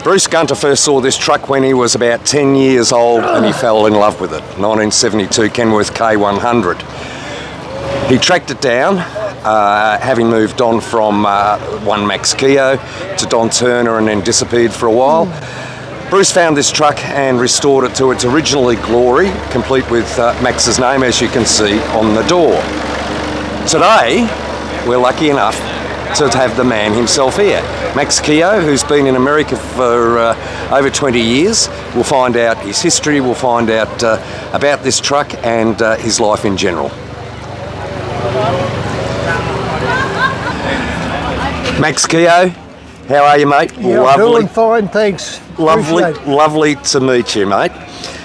Bruce Gunter first saw this truck when he was about 10 years old and he fell in love with it. 1972 Kenworth K100. He tracked it down, having moved on from one Max Keogh to Don Turner and then disappeared for a while. Bruce found this truck and restored it to its original glory, complete with Max's name, as you can see on the door. Today, we're lucky enough to have the man himself here. Max Keogh, who's been in America for over 20 years. We'll find out his history, we'll find out about this truck and his life in general. Max Keogh, how are you, mate? Yeah, lovely. Doing fine, thanks. Lovely to meet you, mate.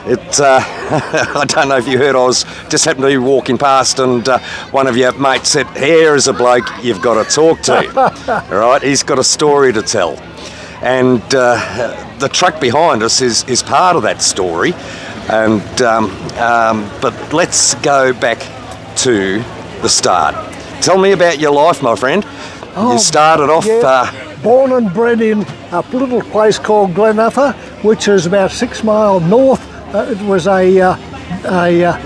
I don't know if you heard, I was just happened to be walking past and one of your mates said, here is a bloke you've got to talk to. All right, he's got a story to tell. And the truck behind us is part of that story. And but let's go back to the start. Tell me about your life, my friend. You started off... born and bred in a little place called Glenuffer, which is about 6 miles north. It was a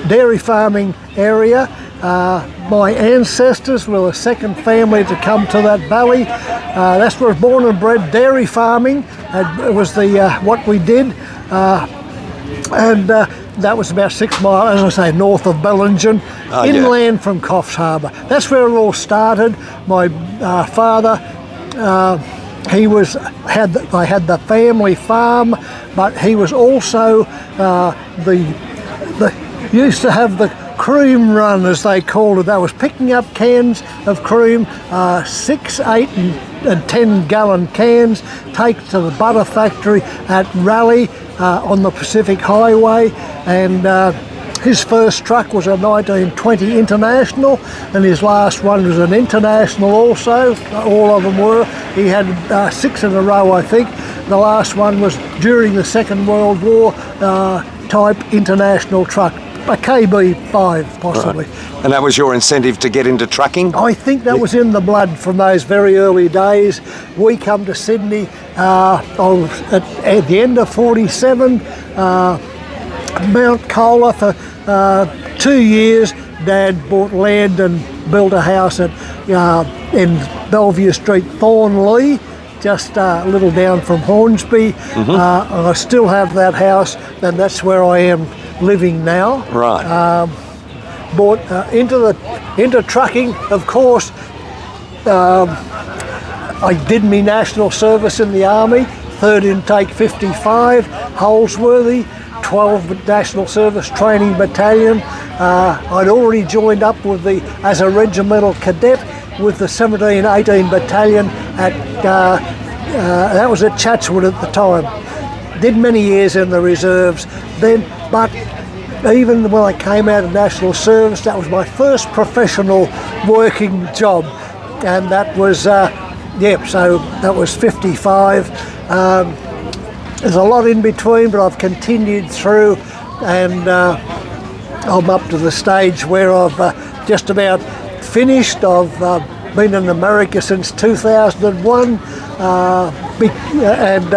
dairy farming area. My ancestors were the second family to come to that valley. That's where I was born and bred, dairy farming. It was what we did. That was about 6 miles, as I say, north of Bellingen, inland from Coffs Harbour. That's where it all started. My father, I had the family farm, but he was also used to have the cream run, as they called it. That was picking up cans of cream, 6, 8 and 10 gallon cans, take to the butter factory at Raleigh on the Pacific Highway, and his first truck was a 1920 International, and his last one was an International also. All of them were. He had 6 in a row, I think. The last one was during the Second World War type International truck, a KB5 possibly. Right. And that was your incentive to get into trucking? I think that was in the blood from those very early days. We come to Sydney at the end of 47, Mount Colah for 2 years. Dad bought land and built a house in Bellevue Street, Thornley, just a little down from Hornsby. And I still have that house, and that's where I am living now. Right. Bought into trucking, of course. I did my national service in the Army, 3rd Intake 55, Holsworthy, 12 National Service Training Battalion. I'd already joined up with as a regimental cadet with the 17-18 Battalion that was at Chatswood at the time. Did many years in the reserves then, but even when I came out of national service, that was my first professional working job, and that was so that was 55. There's a lot in between, but I've continued through, and I'm up to the stage where I've just about finished. I've been in America since 2001, and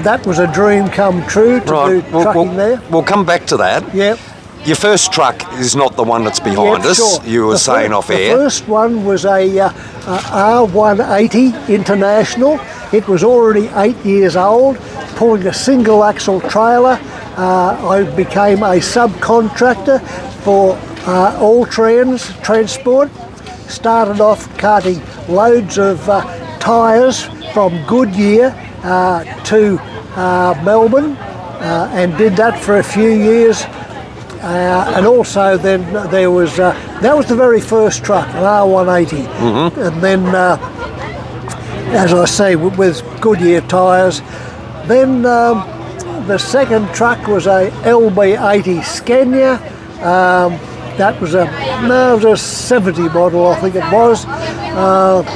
that was a dream come true to do trucking there. We'll come back to that. Yep. Your first truck is not the one that's behind us. Sure. You were saying off air. The first one was a R180 International. It was already 8 years old, pulling a single axle trailer. I became a subcontractor for All Transport. Started off carting loads of tyres from Goodyear to Melbourne, and did that for a few years. And also then there was, that was the very first truck, an R180. And then, as I say, with Goodyear tyres. Then the second truck was a LB80 Scania. That was a 70 model, I think it was.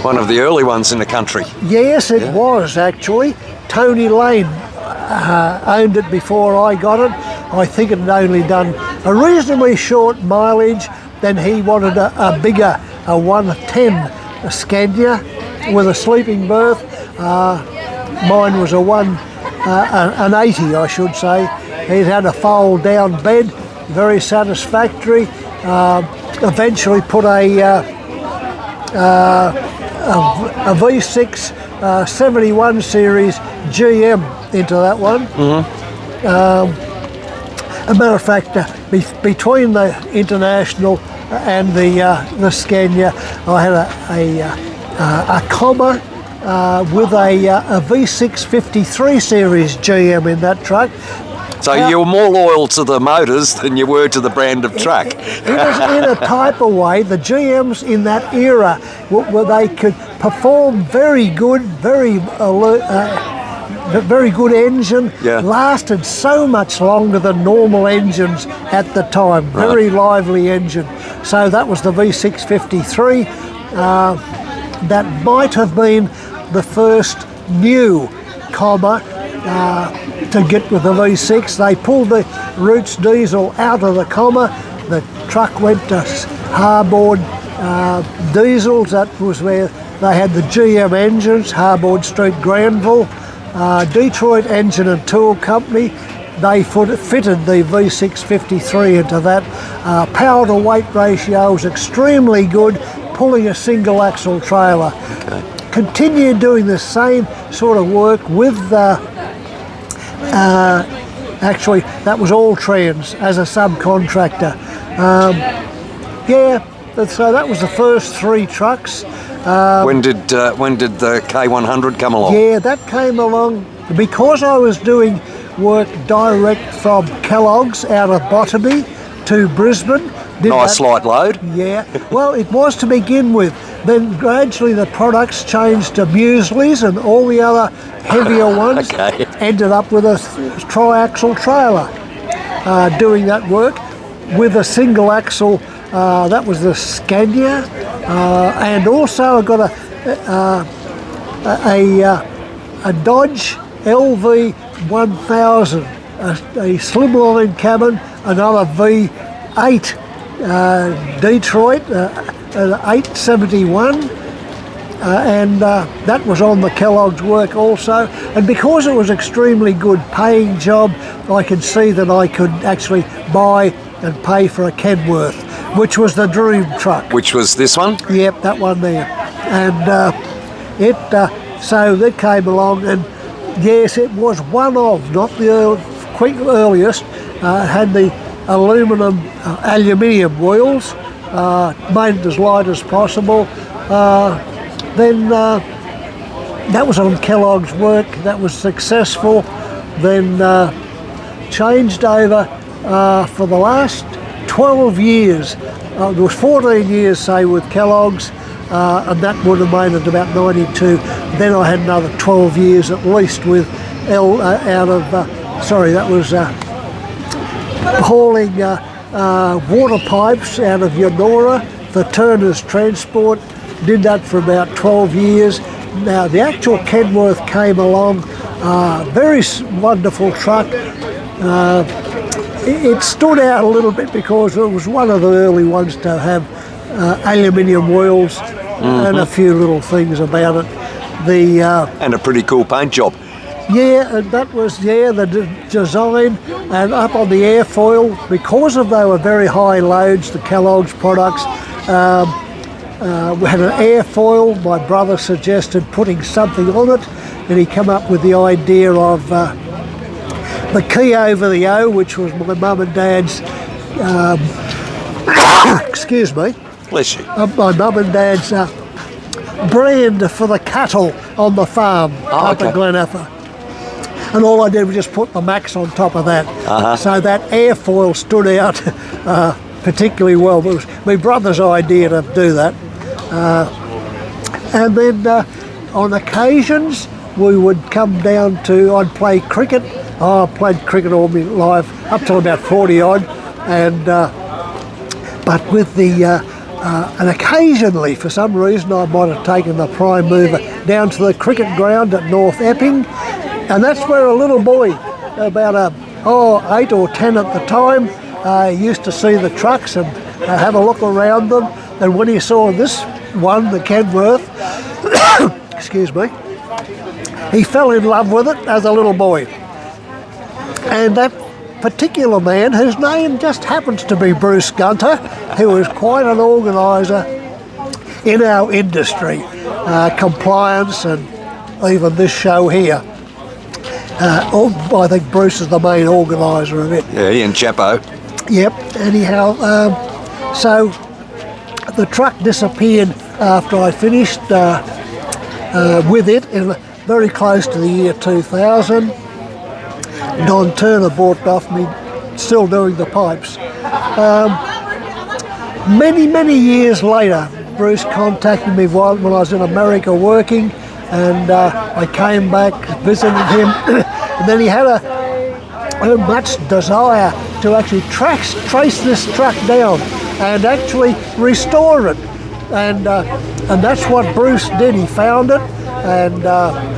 One of the early ones in the country. Yes, it was actually. Tony Lane owned it before I got it. I think it had only done a reasonably short mileage. Then he wanted a bigger, a 110 Scania with a sleeping berth. Mine was a an 80 I should say. It had a fold down bed, very satisfactory. Eventually put a V6 71 series GM into that one. As a matter of fact, between the International and the Scania, I had a comma with a V6 53 series GM in that truck. So you were more loyal to the motors than you were to the brand of truck. It was in a type of way. The GMs in that era, where they could perform very good, very good engine, lasted so much longer than normal engines at the time. Very lively engine. So that was the V6 53. That might have been the first new comma to get with the V6. They pulled the Roots diesel out of the comma. The truck went to hardboard diesels. That was where they had the GM engines, Harbord Street, Granville. Detroit Engine and Tool Company, they fitted the V6 53 into that. Power to weight ratio was extremely good, pulling a single axle trailer. Continued doing the same sort of work with actually that was all trans as a subcontractor. So that was the first 3 trucks. When did the K100 come along? Yeah, that came along because I was doing work direct from Kellogg's out of Botany to Brisbane. Nice light load. Yeah, well, it was to begin with. Then gradually the products changed to mueslis and all the other heavier ones. Ended up with a tri-axle trailer doing that work with a single axle. That was the Scania, and also I got a Dodge LV 1000, a slimline cabin, another V8 Detroit, an 871, and that was on the Kellogg's work also. And because it was extremely good paying job, I could see that I could actually buy and pay for a Kenworth, which was the dream truck. Which was this one? Yep, that one there. And so that came along, and yes, it was one of, not the earliest. It had the aluminium wheels, made it as light as possible. Then that was on Kellogg's work. That was successful. Then changed over for the last 12 years. There was 14 years, say, with Kellogg's, and that would have made it about 92. Then I had another 12 years at least with that was hauling water pipes out of Yonora for Turner's Transport. Did that for about 12 years. Now the actual Kenworth came along, very wonderful truck. It stood out a little bit because it was one of the early ones to have aluminium wheels and a few little things about it. And a pretty cool paint job. Yeah, and that was the design, and up on the airfoil, because they were very high loads, the Kellogg's products. We had an airfoil. My brother suggested putting something on it, and he came up with the idea of the key over the O, which was my mum and dad's. Excuse me. Bless you. My mum and dad's brand for the cattle on the farm up at Glen Effa. And all I did was just put the Max on top of that. So that airfoil stood out particularly well. It was my brother's idea to do that. And then on occasions we would come down to, I'd play cricket. I played cricket all my life, up till about 40 odd. And but with the, and occasionally for some reason I might have taken the prime mover down to the cricket ground at North Epping. And that's where a little boy, about 8 or 10 at the time, used to see the trucks and have a look around them. And when he saw this one, the Kenworth, excuse me, he fell in love with it as a little boy. And that particular man, whose name just happens to be Bruce Gunter, who was quite an organiser in our industry, compliance and even this show here. I think Bruce is the main organiser of it. Yeah, he and Chapo. Yep, anyhow, so the truck disappeared after I finished with it, very close to the year 2000. Don Turner bought it off me, still doing the pipes. Many years later, Bruce contacted me when I was in America working, and I came back, visited him, and then he had a much desire to actually trace this truck down and actually restore it. And that's what Bruce did. He found it and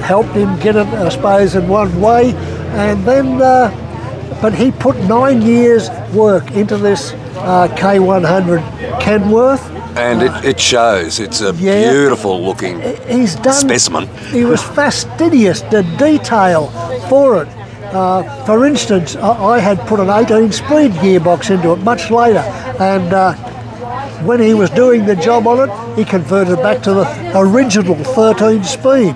helped him get it, I suppose, in one way. And then, but he put 9 years work into this K100 Kenworth. And it shows. It's a beautiful looking specimen. He was fastidious to detail for it. For instance, I had put an 18-speed gearbox into it much later, and when he was doing the job on it, he converted back to the original 13-speed.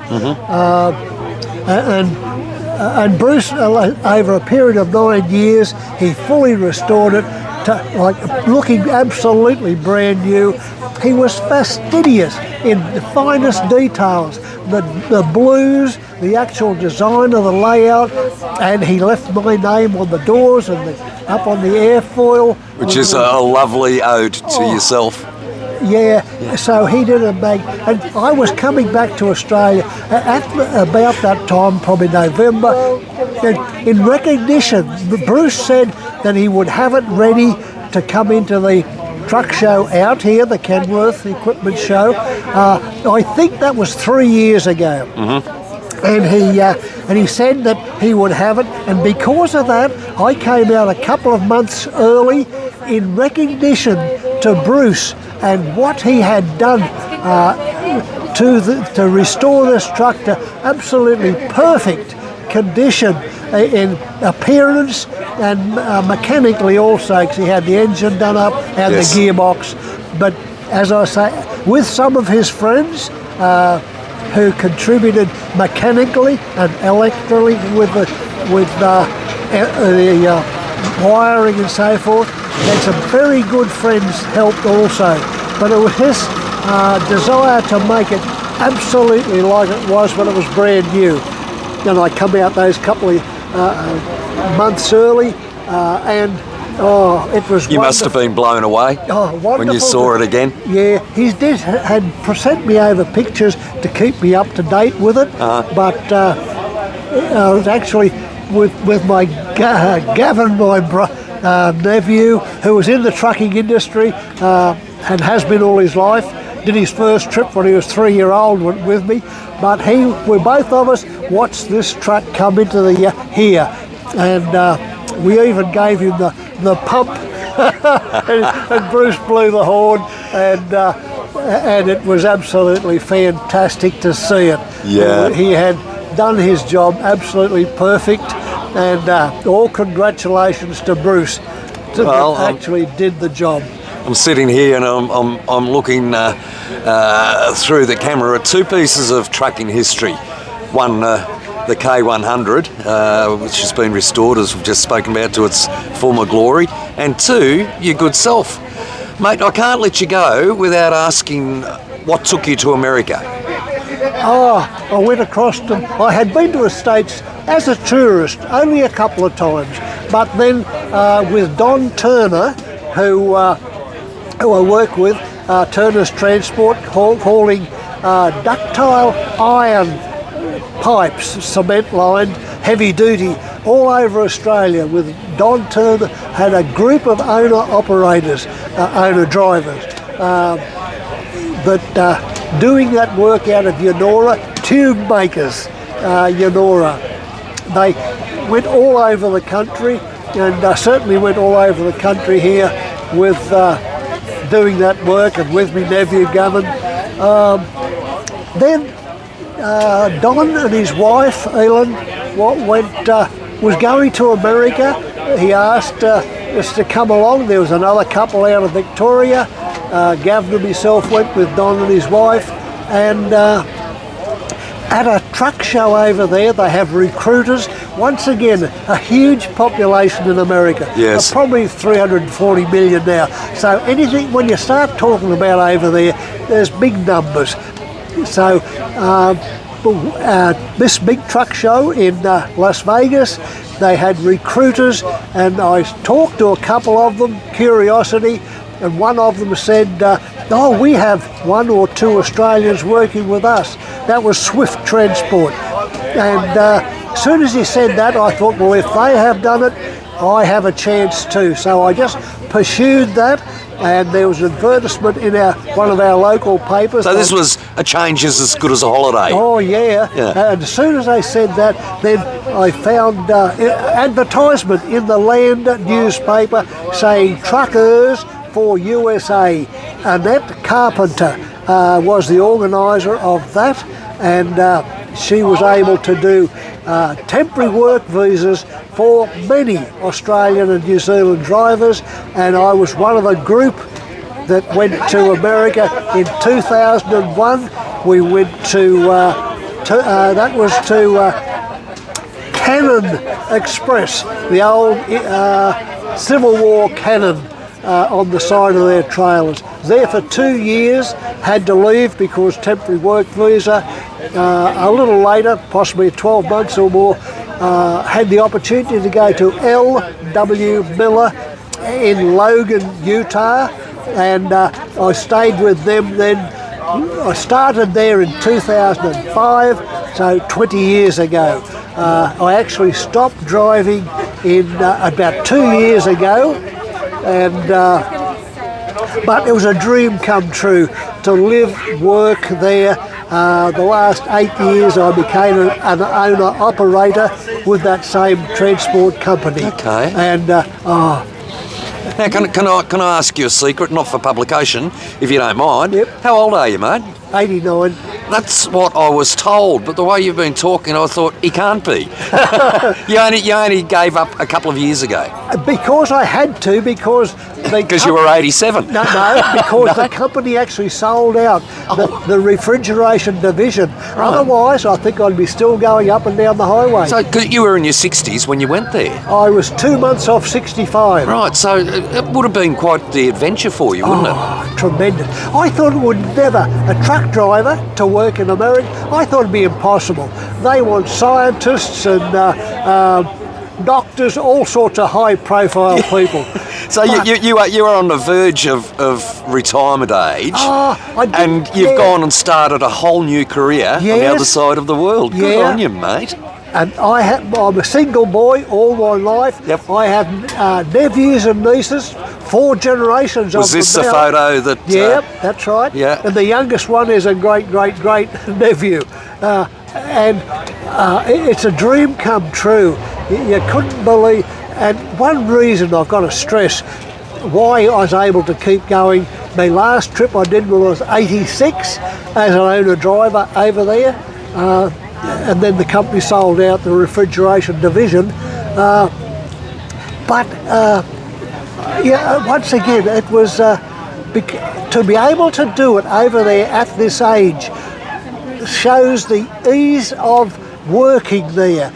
And Bruce, over a period of 9 years, he fully restored it to like looking absolutely brand new. He was fastidious in the finest details, the blues, the actual design of the layout, and he left my name on the doors and up on the airfoil. Which is a lovely ode to yourself. Yeah, so he did a bag, and I was coming back to Australia at about that time, probably November, and in recognition, Bruce said that he would have it ready to come into the truck show out here, the Kenworth Equipment Show. I think that was 3 years ago. And he said that he would have it, and because of that, I came out a couple of months early in recognition to Bruce and what he had done to restore this truck to absolutely perfect condition in appearance and mechanically also, because he had the engine done up and the gearbox. But as I say, with some of his friends who contributed mechanically and electrically with the wiring and so forth, and some very good friends helped also. But it was his desire to make it absolutely like it was when it was brand new. And I come out those couple of months early, and it was You must have been blown away when you saw it again. Yeah, he had sent me over pictures to keep me up to date with it, but I was actually with my Gavin, my nephew, who was in the trucking industry and has been all his life. Did his first trip when he was 3-year-old with me, but we both of us watched this truck come into the here, and we even gave him the pump, and Bruce blew the horn, and it was absolutely fantastic to see it. Yeah, he had done his job absolutely perfect, and all congratulations to Bruce that actually did the job. I'm sitting here and I'm looking through the camera at two pieces of trucking history. One, the K100, which has been restored, as we've just spoken about, to its former glory. And two, your good self. Mate, I can't let you go without asking what took you to America. I went across to... I had been to the States as a tourist only a couple of times, but then with Don Turner, who I work with, Turner's Transport, hauling ductile iron pipes, cement lined, heavy duty, all over Australia. With Don Turner, had a group of owner-operators, owner-drivers, that doing that work out of Yonora, tube makers, Yonora. They went all over the country, and certainly went all over the country here with doing that work, and with me nephew Gavin. Then Don and his wife, Elin, was going to America. He asked us to come along. There was another couple out of Victoria. Gavin and myself went with Don and his wife, and at a truck show over there, they have recruiters. Once again, a huge population in America. Yes. Probably 340 million now. So anything, when you start talking about over there, there's big numbers. So this big truck show in Las Vegas, they had recruiters, and I talked to a couple of them, curiosity, and one of them said, oh, we have 1 or 2 Australians working with us. That was Swift Transport. And as soon as he said that, I thought, well, if they have done it, I have a chance too. So I just pursued that, and there was an advertisement in one of our local papers. So this was a change is as good as a holiday. Oh, yeah. And as soon as they said that, then I found advertisement in the Land newspaper saying truckers for USA. Annette Carpenter was the organiser of that, and she was able to do temporary work visas for many Australian and New Zealand drivers, and I was one of a group that went to America in 2001. We went to Cannon Express, the old Civil War cannon on the side of their trailers. There for 2 years, had to leave because temporary work visa. A little later, possibly 12 months or more, had the opportunity to go to L.W. Miller in Logan, Utah, and I stayed with them then. I started there in 2005, so 20 years ago. I actually stopped driving in about 2 years ago, and but it was a dream come true to live, work there. The last 8 years I became an owner-operator with that same transport company. Okay. And Now, can I ask you a secret, not for publication, if you don't mind? Yep. How old are you, mate? 89. That's what I was told, but the way you've been talking, I thought, he can't be. you only gave up a couple of years ago. Because I had to, because you were 87. No, because the company actually sold out the refrigeration division. Right. Otherwise, I think I'd be still going up and down the highway. So, 'cause you were in your 60s when you went there. I was 2 months off 65. Right, so it would have been quite the adventure for you, wouldn't it? Tremendous. I thought it would never, a truck driver to work in America, I thought it'd be impossible. They want scientists and doctors, all sorts of high-profile people. So you are on the verge of retirement age, and you've gone and started a whole new career on the other side of the world. Good on you, mate. And I'm a single boy all my life. Yep. I have nephews and nieces, 4 generations of them. Was this the photo that... Yep, that's right. Yeah. And the youngest one is a great nephew. It's a dream come true. You couldn't believe... And one reason I've got to stress why I was able to keep going, my last trip I did when I was 86 as an owner-driver over there, and then the company sold out the refrigeration division. Once again, it was to be able to do it over there at this age shows the ease of working there.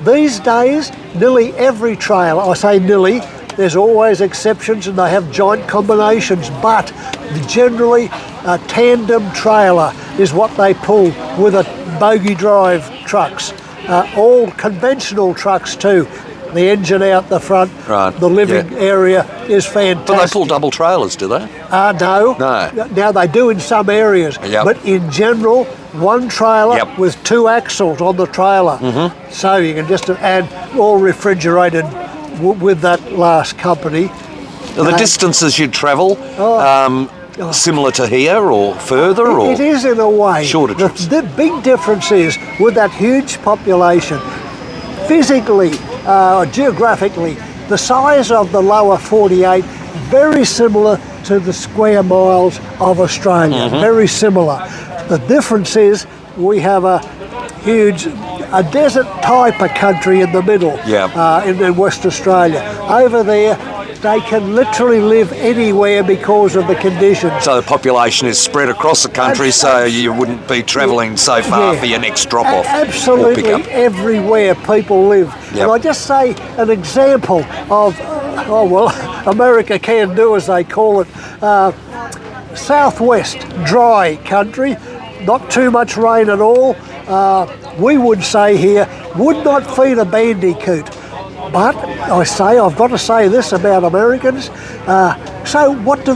These days, nearly every trailer, I say nearly, there's always exceptions and they have joint combinations, but generally a tandem trailer is what they pull with a bogie drive trucks. All conventional trucks too. The engine out the front, right. The living area is fantastic. But they pull double trailers, do they? No. Now they do in some areas, but in general, one trailer with 2 axles on the trailer. Mm-hmm. So you can just add all refrigerated with that last company. Are the distances you'd travel similar to here or further? It is in a way. Shorter trips. The big difference is with that huge population, physically, geographically, the size of the lower 48, very similar to the square miles of Australia, very similar. The difference is we have huge, a desert type of country in the middle, in West Australia. Over there, they can literally live anywhere because of the conditions. So the population is spread across the country, so you wouldn't be travelling so far for your next drop-off. Absolutely, everywhere people live. Yep. And I just say an example of, America can do, as they call it, southwest dry country, not too much rain at all. We would say here, would not feed a bandicoot. But I've got to say this about Americans. So what do?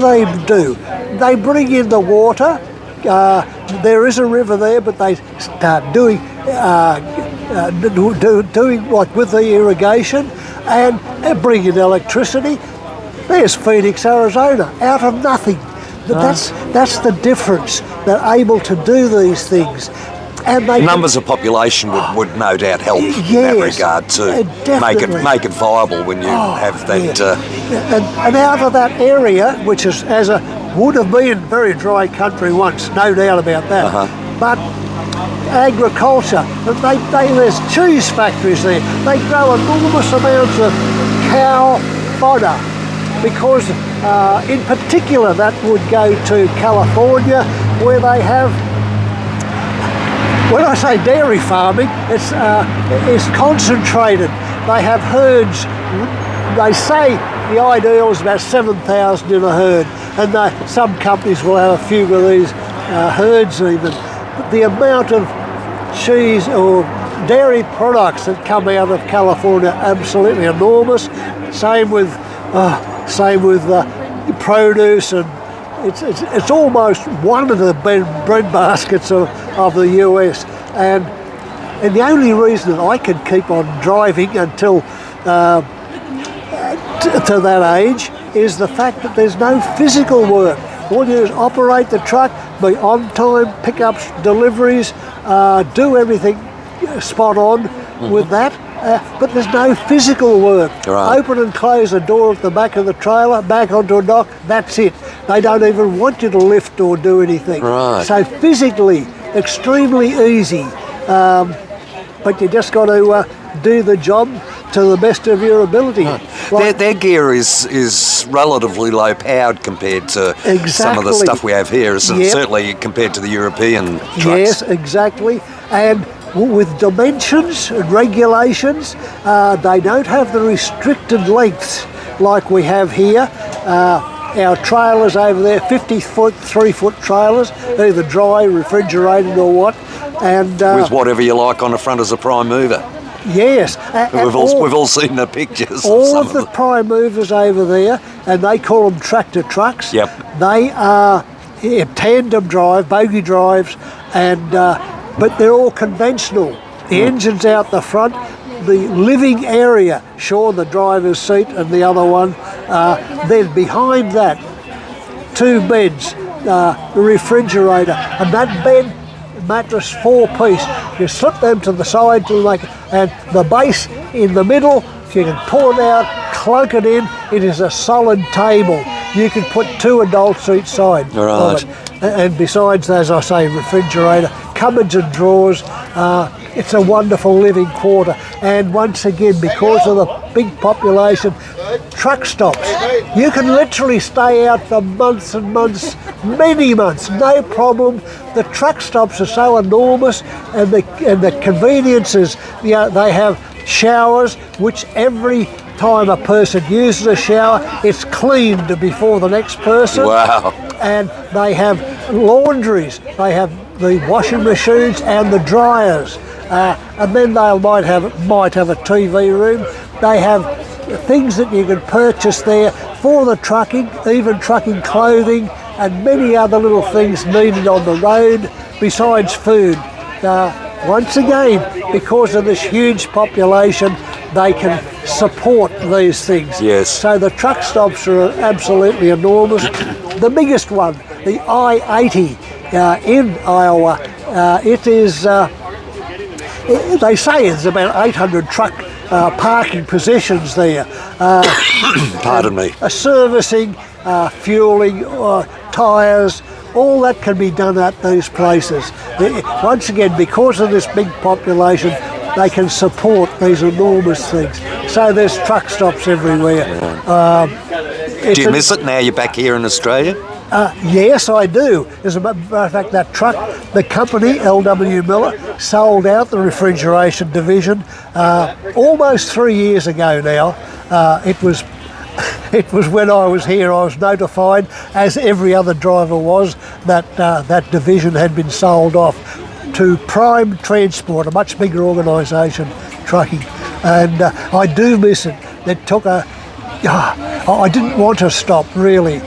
They bring in the water. There is a river there, but they start doing like with the irrigation and bring in electricity. There's Phoenix, Arizona, out of nothing. That's the difference. They're able to do these things. And numbers of population would no doubt help in that regard too. Make it viable when you have that. And out of that area, which is would have been very dry country once, no doubt about that. But agriculture, there's cheese factories there. They grow enormous amounts of cow fodder, because in particular that would go to California, where they have. When I say dairy farming, it's concentrated. They have herds. They say the ideal is about 7,000 in a herd, and some companies will have a few of these herds even. But the amount of cheese or dairy products that come out of California, absolutely enormous. Same with produce, and it's almost one of the bread baskets of the US, and the only reason that I can keep on driving until to that age is the fact that there's no physical work. All you do is operate the truck, be on time, pick up deliveries, do everything spot on with that. But there's no physical work. Right. Open and close a door at the back of the trailer, back onto a dock, that's it. They don't even want you to lift or do anything. Right. So physically, extremely easy. But you just got to do the job to the best of your ability. Right. Their gear is relatively low powered compared to some of the stuff we have here, certainly compared to the European trucks. Yes, exactly. And with dimensions and regulations, they don't have the restricted lengths like we have here. Our trailers over there, 50-foot, 3-foot trailers, either dry, refrigerated or what. And with whatever you like on the front as a prime mover. Yes. We've all seen the pictures. All of the prime movers over there, and they call them tractor trucks. Yep. They are tandem drive, bogie drives, and but they're all conventional. The engine's out the front, the living area, sure, the driver's seat and the other one. Then behind that, 2 beds, the refrigerator, and that bed, mattress 4-piece. You slip them to the side and the base in the middle, you can pull it out, clunk it in, it is a solid table. You can put 2 adults each side of it. And besides, as I say, refrigerator, cupboards and drawers. It's a wonderful living quarter. And once again, because of the big population, truck stops. You can literally stay out for months and months, many months, no problem. The truck stops are so enormous, and the conveniences, they have showers, which every time a person uses a shower, it's cleaned before the next person. Wow. And they have laundries, they have the washing machines and the dryers, and then they might have a TV room. They have things that you can purchase there for the trucking, even trucking clothing and many other little things needed on the road besides food. Once again, because of this huge population, they can support these things. Yes. So the truck stops are absolutely enormous. The biggest one, the I-80 in Iowa, it is, they say it's about 800 truck parking positions there. Pardon me. Servicing, fueling, tyres, all that can be done at these places. Once again, because of this big population, they can support these enormous things. So there's truck stops everywhere. Do you miss it now you're back here in Australia? Yes, I do. As a matter of fact, that truck, the company, L.W. Miller, sold out the refrigeration division almost 3 years ago now. It was when I was here, I was notified, as every other driver was, that that division had been sold off to Prime Transport, a much bigger organisation, trucking. And I do miss it. It took I didn't want to stop, really.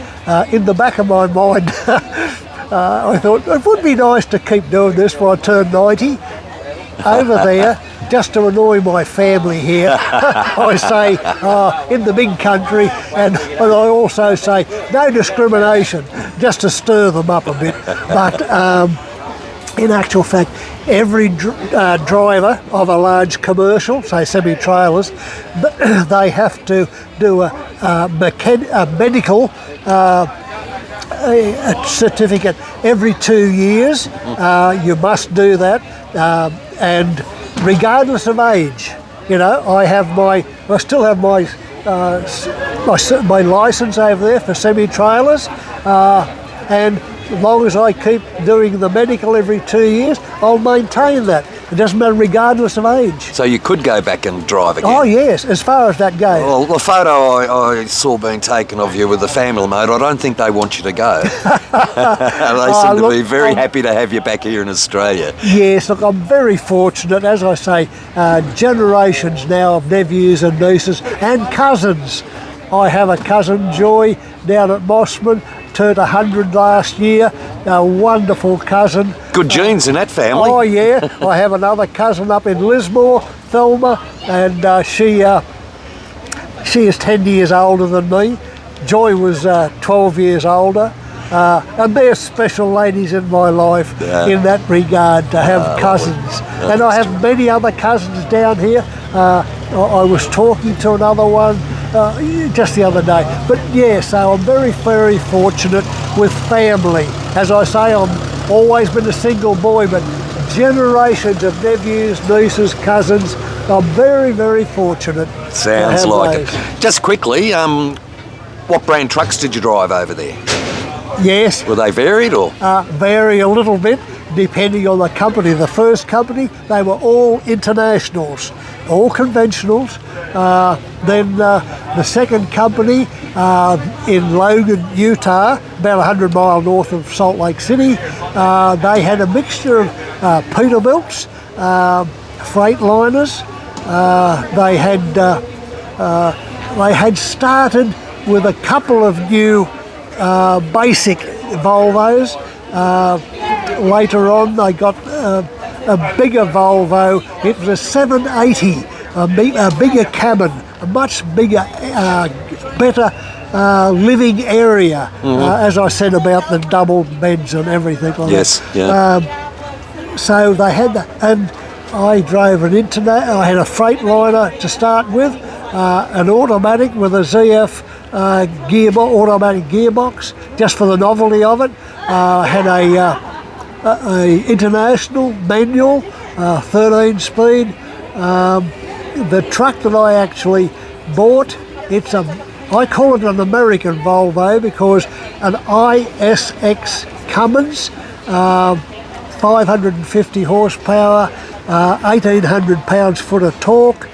In the back of my mind, I thought it would be nice to keep doing this when I turn 90. Over there, just to annoy my family here, I say in the big country, and I also say no discrimination, just to stir them up a bit. But in actual fact, every driver of a large commercial, say semi-trailers, they have to do a medical a certificate every 2 years. You must do that, and regardless of age, you know, I still have my license over there for semi-trailers, and as long as I keep doing the medical every 2 years, I'll maintain that. It doesn't matter regardless of age. So you could go back and drive again? Oh yes, as far as that goes. Well, the photo I saw being taken of you with the family mode, I don't think they want you to go. They seem to be very happy to have you back here in Australia. Yes, look, I'm very fortunate. As I say, generations now of nephews and nieces and cousins. I have a cousin, Joy, down at Mossman, turned 100 last year, a wonderful cousin. Good genes in that family. Oh yeah, I have another cousin up in Lismore, Thelma, and she is 10 years older than me. Joy was 12 years older. And they're special ladies in my life in that regard, to have cousins. And I have many other cousins down here. I was talking to another one just the other day. But yeah, so I'm very, very fortunate with family. As I say, I've always been a single boy, but generations of nephews, nieces, cousins. I'm very, very fortunate. Sounds like it. Just quickly, what brand trucks did you drive over there? Yes. Were they varied or? Vary a little bit depending on the company. The first company, they were all internationals, all conventionals. Then the second company in Logan, Utah, about 100 miles north of Salt Lake City, they had a mixture of Peterbilts, Freightliners. They had started with a couple of new basic Volvos. Later on they got a bigger Volvo. It was a 780, a bigger cabin, a much bigger, better living area, as I said about the double beds and everything like yes, that. Yeah. So they had that, and I drove an I had a Freightliner to start with, an automatic with a ZF automatic gearbox, just for the novelty of it. I had a international manual, 13-speed. The truck that I actually bought, I call it an American Volvo because an ISX Cummins, 550 horsepower, 1,800 pounds-foot of torque.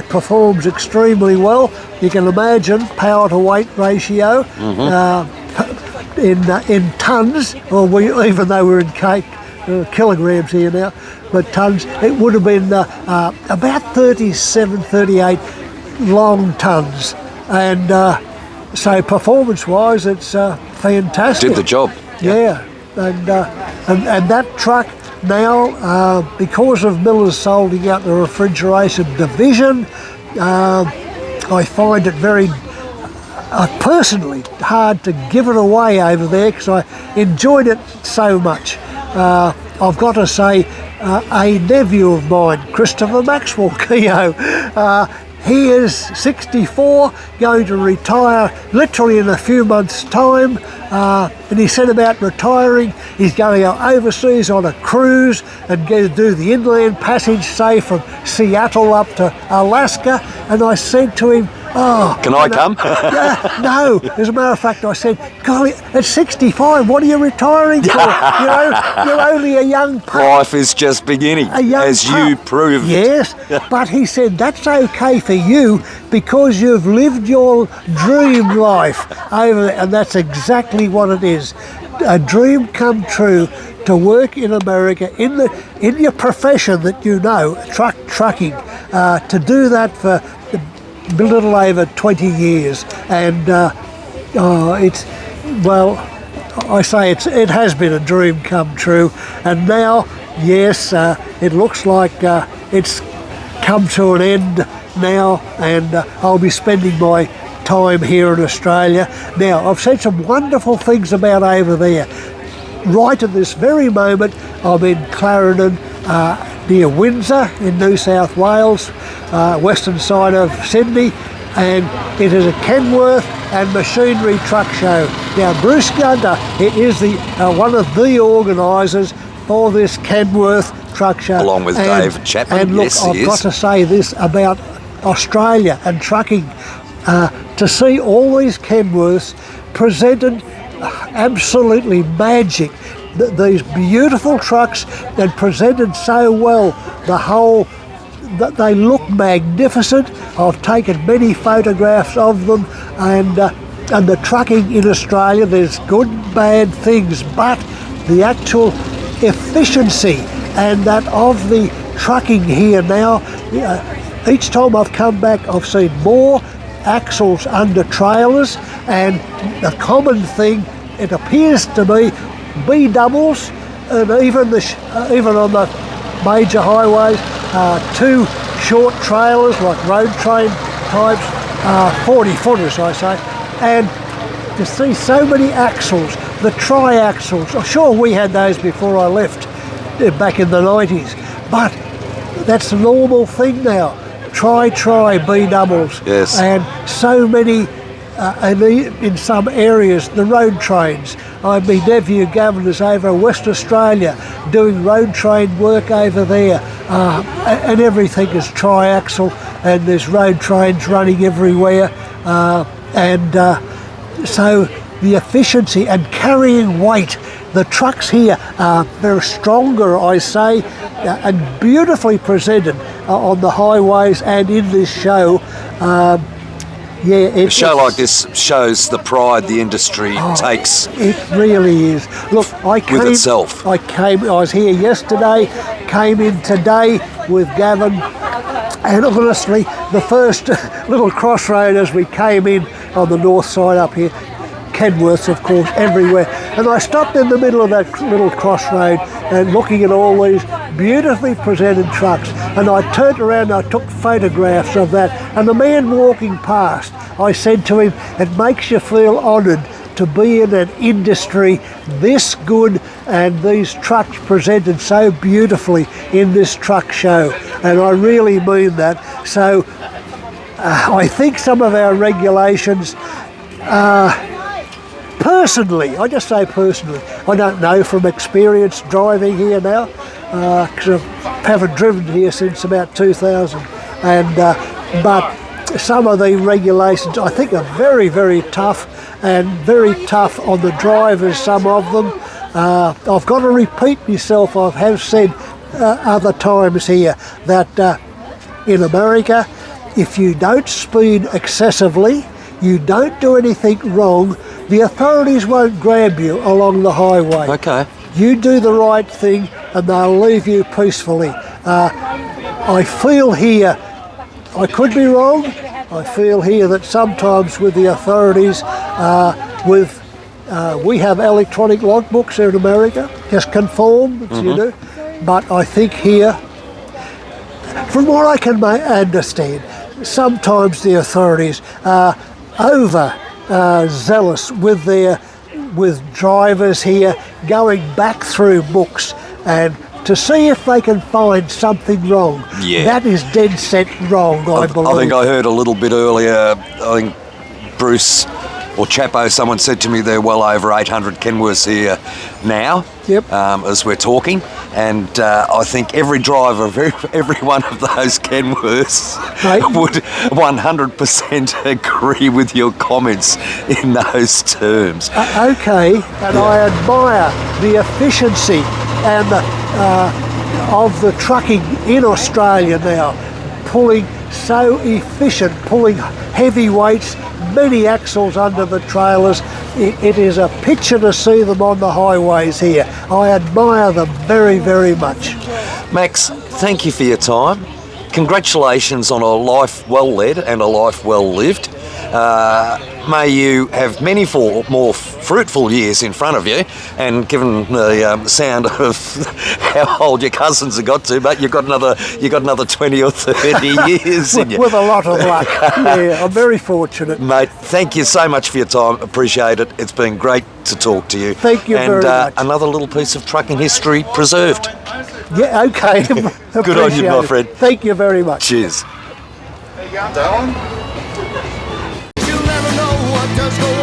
Performs extremely well. You can imagine power to weight ratio in tonnes, even though we're in kilograms here now, but tonnes, it would have been about 37, 38 long tonnes. And so performance-wise, it's fantastic. Did the job. Yeah, and that truck now, because of Miller's solding out the refrigeration division, I find it very personally hard to give it away over there because I enjoyed it so much. I've got to say, a nephew of mine, Christopher Maxwell Keogh, he is 64, going to retire literally in a few months' time. And he said about retiring, he's going to go overseas on a cruise and do the inland passage, say from Seattle up to Alaska. And I said to him, oh, Can I come? no, as a matter of fact, I said, golly, at 65, what are you retiring for? You're only a young pup. Life is just beginning, as you proved. Yes, but he said, that's okay for you because you've lived your dream life over there. And that's exactly what it is. A dream come true to work in America in your profession that you know, trucking, to do that for a little over 20 years, and it has been a dream come true, and now, yes, it looks like it's come to an end now, and I'll be spending my time here in Australia. Now, I've said some wonderful things about over there. Right at this very moment, I'm in Clarendon, near Windsor in New South Wales, western side of Sydney, and it is a Kenworth and machinery truck show. Now, Bruce Gunter is one of the organisers for this Kenworth truck show. Along with Dave Chapman. And look, yes, I've got to say this about Australia and trucking. To see all these Kenworths presented absolutely magic. These beautiful trucks and presented so well, they look magnificent. I've taken many photographs of them, and the trucking in Australia, there's good and bad things, but the actual efficiency and that of the trucking here now, each time I've come back I've seen more axles under trailers, and the common thing, it appears to me, B-doubles, and even on the major highways, two short trailers like road train types, 40-footers I say, and to see so many axles, the tri-axles. Sure, we had those before I left back in the 90s, but that's a normal thing now. Try B-doubles. Yes. And so many, and in some areas, the road trains. My nephew Governor's over West Australia doing road train work over there, and everything is triaxle, and there's road trains running everywhere, so the efficiency and carrying weight. The trucks here are very stronger, I say, and beautifully presented on the highways and in this show. A show like this shows the pride the industry takes. It really is. Look, I was here yesterday, came in today with Gavin, and honestly, the first little crossroad as we came in on the north side up here, Kenworths, of course, everywhere. And I stopped in the middle of that little crossroad and looking at all these beautifully presented trucks. And I turned around and I took photographs of that. And the man walking past, I said to him, it makes you feel honoured to be in an industry this good and these trucks presented so beautifully in this truck show. And I really mean that. So I think some of our regulations personally, I just say personally, I don't know from experience driving here now, because I haven't driven here since about 2000, but some of the regulations I think are very, very tough, and very tough on the drivers, some of them. I've got to repeat myself, I have said other times here that in America, if you don't speed excessively, you don't do anything wrong, the authorities won't grab you along the highway. Okay. You do the right thing and they'll leave you peacefully. I feel here, I could be wrong, I feel here that sometimes with the authorities, we have electronic logbooks here in America, just conform, you do, but I think here, from what I can understand, sometimes the authorities are zealous with drivers here, going back through books and to see if they can find something wrong. Yeah. That is dead set wrong, I believe. I think I heard a little bit earlier, I think Bruce or Chapo, someone said to me they're well over 800 Kenworths here now, Yep. as we're talking. And I think every driver of every one of those Kenworths Right. would 100% agree with your comments in those terms. Okay, and I admire the efficiency and of the trucking in Australia now, pulling so efficient, pulling heavy weights, many axles under the trailers. It is a picture to see them on the highways here. I admire them very, very much. Max, thank you for your time. Congratulations on a life well led and a life well lived. May you have many more fruitful years in front of you, and given the sound of how old your cousins have got to, but you've got another 20 or 30 years in you. With a lot of luck. Yeah, I'm very fortunate. Mate, thank you so much for your time. Appreciate it. It's been great to talk to you. Thank you very much. And another little piece of trucking history preserved. Yeah, okay. Good on you, my friend. Thank you very much. Cheers. You'll never know what does go